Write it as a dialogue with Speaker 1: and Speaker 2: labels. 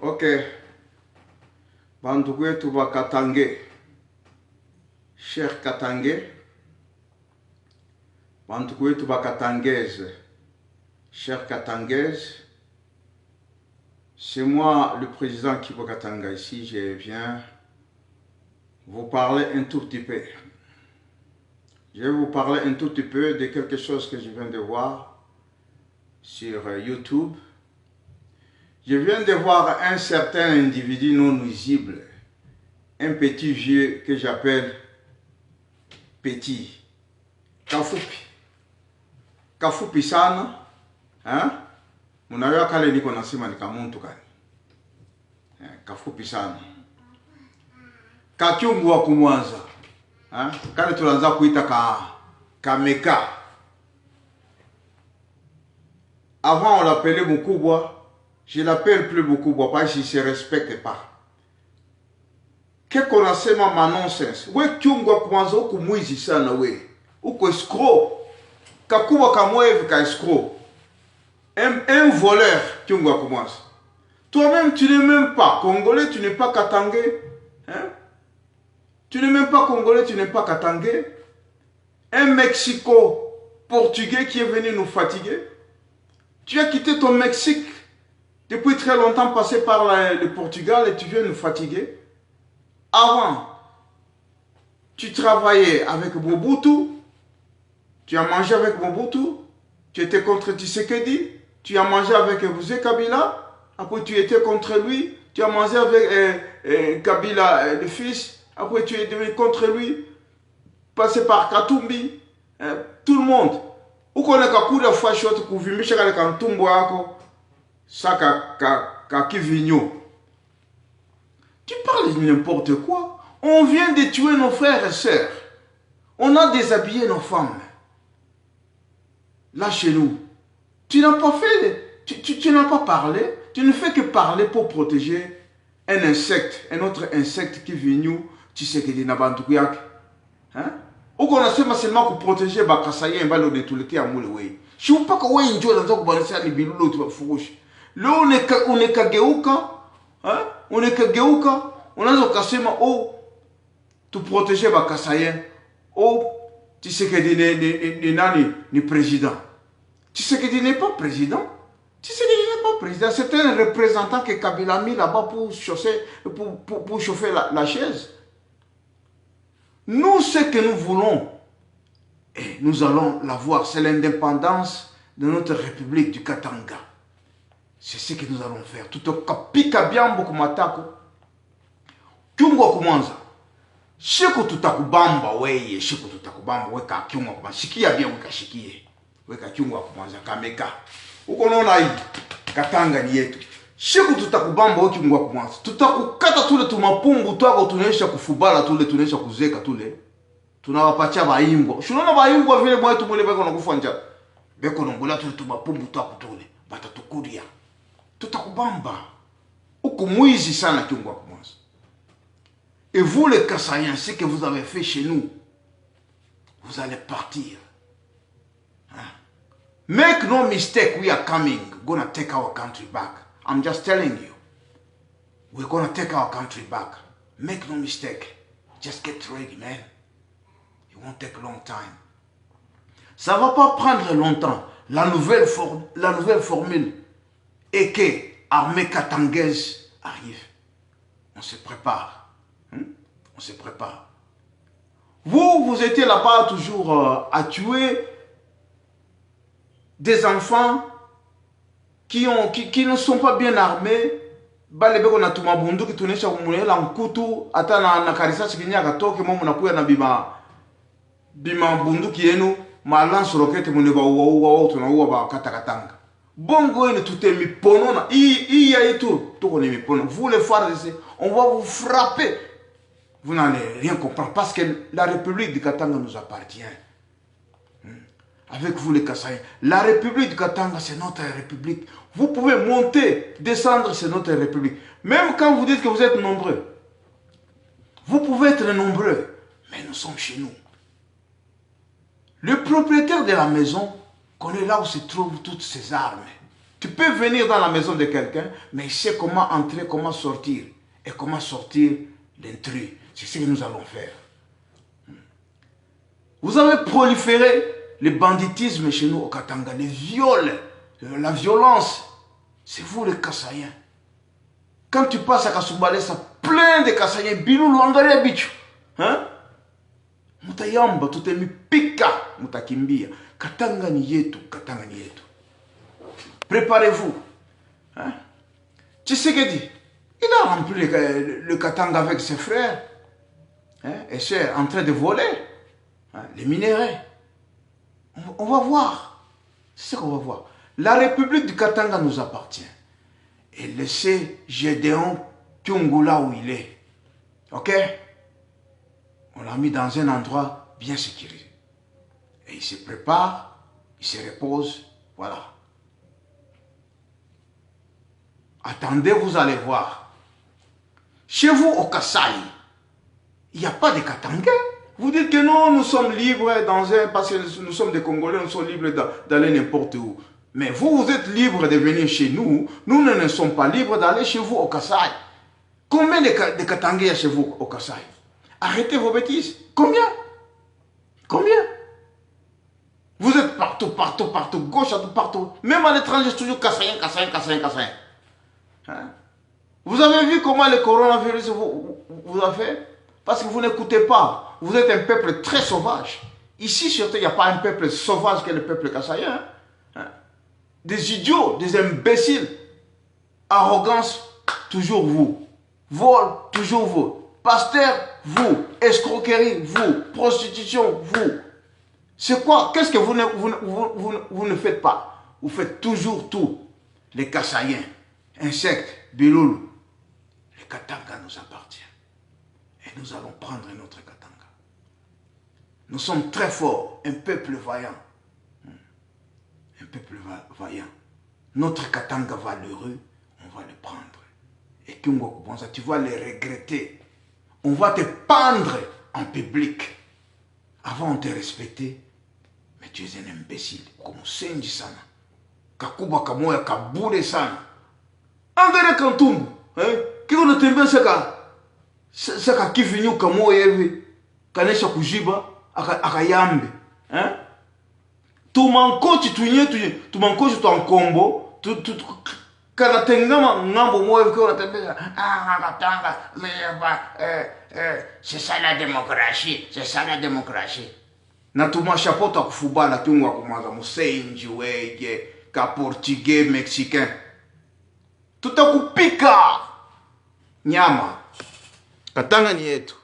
Speaker 1: Ok. Bandugu wetu wa Katange. Cher Katange. Bandugu wetu wa Katangaise. Cher Katangaise. C'est moi, le président Kibo Katanga ici. Je viens vous parler un tout petit peu. Je vais vous parler un tout petit peu de quelque chose que je viens de voir sur YouTube. Je viens de voir un certain individu non nuisible, un petit vieux que j'appelle Petit. Kafupi. Kafupi sana. Hein? Munayo kale niko nasema ni kamuntu kani. Kafupi sana. Kakyungu wa kumwanza. Kale tulanza kuita kameka. Avant on l'appelait Mukubwa. Je l'appelle plus Mukubwa parce qu'il ne se respecte pas. Qu'est-ce qu'on a fait ma nonsense? Ouais, kyungu wa kumwanza uko mwizi sana we. Uko escroc. Kakuwa kamwevi ka escroc. Un voleur, kyungu wa kumwanza. Toi-même, tu n'es même pas congolais, tu n'es pas katangais. Hein? Tu n'es même pas congolais, tu n'es pas katangais. Un Mexico-portugais qui est venu nous fatiguer. Tu as quitté ton Mexique depuis très longtemps, passé par le Portugal et tu viens nous fatiguer. Avant, tu travaillais avec Mobutu. Tu as mangé avec Mobutu. Tu étais contre Tshisekedi. Tu as mangé avec Bouzé Kabila. Après, tu étais contre lui. Tu as mangé avec Kabila, le fils. Après, tu es devenu contre lui. Passé par Katumbi. Tout le monde. Où qu'on a kakuda fois shot kuvimisha kale kantumbo yako. Ça kivinyo. Tu parles de n'importe quoi. On vient de tuer nos frères et sœurs. On a déshabillé nos femmes. Là chez nous. Tu n'as pas fait, tu n'as pas parlé. Tu ne fais que parler pour protéger un insecte, un autre insecte qui vient nous, tu sais que tu n'as pas de hein? Ou qu'on a seulement pour protéger Bakasaye et Balo de tout le temps à Mouloué. Je ne sais pas comment il y a un balancer à l'Ibilou, tu vas foucher. Là, on est Kageuka, hein? On est Kageuka, on a un cassement, oh, tu protéger Bakasaye, oh, tu sais que tu n'es pas président. Tu sais que tu n'es pas président. Tu sais que tu n'es pas président. C'est un représentant que Kabila a mis là-bas pour chauffer la chaise. Nous, ce que nous voulons, et nous allons l'avoir, c'est l'indépendance de notre République du Katanga. C'est ce que nous allons faire. Tout au kapika biambo kumatako. Kyungo kumanza. Shiko tutakubamba weye, shiko tutakubamba weka kyungo kumanza. Shikia bien weka shikie. Weka kyungo kumanza kameka. Uko naona hii Katanga ni yetu. Shiku tutakubamba weki mwa kumwanza. Tutakukata tule tumapumbu twako tunaisha kufubala tule tunaisha kuzeka tule. Tunawapatia baimbo. Shunona baimbo vile mwetu mwele beko nakufa njaa. Beko nongola tule tumapumbu twako tule. Batatukuria. Tutakubamba. Uko mwizi sana kyungu wa kumwanza. Et vous les Kassayens, ce que vous avez fait chez nous, vous allez partir. Make no mistake, we are coming. Gonna take our country back. I'm just telling you. We're gonna take our country back. Make no mistake. Just get ready, man. It won't take a long time. Ça va pas prendre longtemps. La nouvelle formule est que l'armée katangaise arrive. On se prépare. On se prépare. Vous étiez là-bas toujours à tuer des enfants qui ne sont pas bien armés. Balebeko na tumabundu ki tunesha kumulela nkutu ata na karisa chikinya katoke momu na kuya na bima bunduki yenu malance roquette muneba uwa tunaua ba katakatanga. Bongo yenu tutemi pono na iya yetu toko ni mipono. Vous les FARDC, on va vous frapper. Vous n'allez rien comprendre parce que la République du Katanga nous appartient. Avec vous les Kassayens. La République du Katanga, c'est notre République. Vous pouvez monter, descendre, c'est notre République. Même quand vous dites que vous êtes nombreux. Vous pouvez être nombreux, mais nous sommes chez nous. Le propriétaire de la maison connaît là où se trouvent toutes ces armes. Tu peux venir dans la maison de quelqu'un, mais il sait comment entrer, comment sortir. Et comment sortir l'intrus. C'est ce que nous allons faire. Vous avez proliféré le banditisme chez nous au Katanga, les viols, la violence. C'est vous les Kassaïens. Quand tu passes à Kasubale, ça plein de Kassaïens. Biloulou, Angaria Bichu. Hein? Mutayamba, tout est mis pika, mutakimbia. Katanga ni yetu, Katanga ni yetu. Préparez-vous. Hein? Tshisekedi, il a rempli le Katanga avec ses frères. Hein? Et c'est en train de voler. Hein? Les minéraux. On va voir. C'est ce qu'on va voir. La République du Katanga nous appartient. Et laissez Gédéon Kyungu là où il est. Ok? On l'a mis dans un endroit bien sécurisé. Et il se prépare, il se repose. Voilà. Attendez, vous allez voir. Chez vous, au Kasaï, il n'y a pas de Katangais. Vous dites que non, nous sommes libres parce que nous sommes des Congolais, nous sommes libres d'aller n'importe où. Mais vous êtes libres de venir chez nous. Nous ne sommes pas libres d'aller chez vous au Kasaï. Combien de Katangais y a chez vous au Kasaï? Arrêtez vos bêtises. Combien? Combien? Vous êtes partout, partout, partout, gauche, partout. Même à l'étranger, c'est toujours Kassaïen, Kassaïen, Kassaïen, Kassaïen. Hein? Vous avez vu comment le coronavirus vous a fait? Parce que vous n'écoutez pas. Vous êtes un peuple très sauvage. Ici, surtout, il n'y a pas un peuple sauvage que le peuple kassaïen. Hein? Des idiots, des imbéciles. Arrogance, toujours vous. Vol, toujours vous. Pasteur, vous. Escroquerie, vous. Prostitution, vous. C'est quoi? Qu'est-ce que vous ne faites pas? Vous faites toujours tout. Les kassaïens, insectes, biloulou. Le Katanga nous appartient. Et nous allons prendre notre Katanga. Nous sommes très forts, un peuple vaillant. Un peuple vaillant. Notre Katanga valeureux, on va le prendre. Et tu vas le regretter. On va te pendre en public. Avant on te respectait, mais tu es un imbécile. Comme Senji Sana. Kakuba Kamoya Kabure Sana. Angare Kantumbu. Kiko no tembe saka kifinyu Kamoya hivi. Kanesha kujiba. Akayambe. Tumankochi tumankochi tuankombo. Kanatengama ngambo moyo hivi kwa tembea. Katanga. C'est ça la démocratie. C'est ça la démocratie. Na tumashapota kufubala kiunga kumaza musenji wege ka portugais mexicain. Tutakupika nyama. Katanga ni yetu.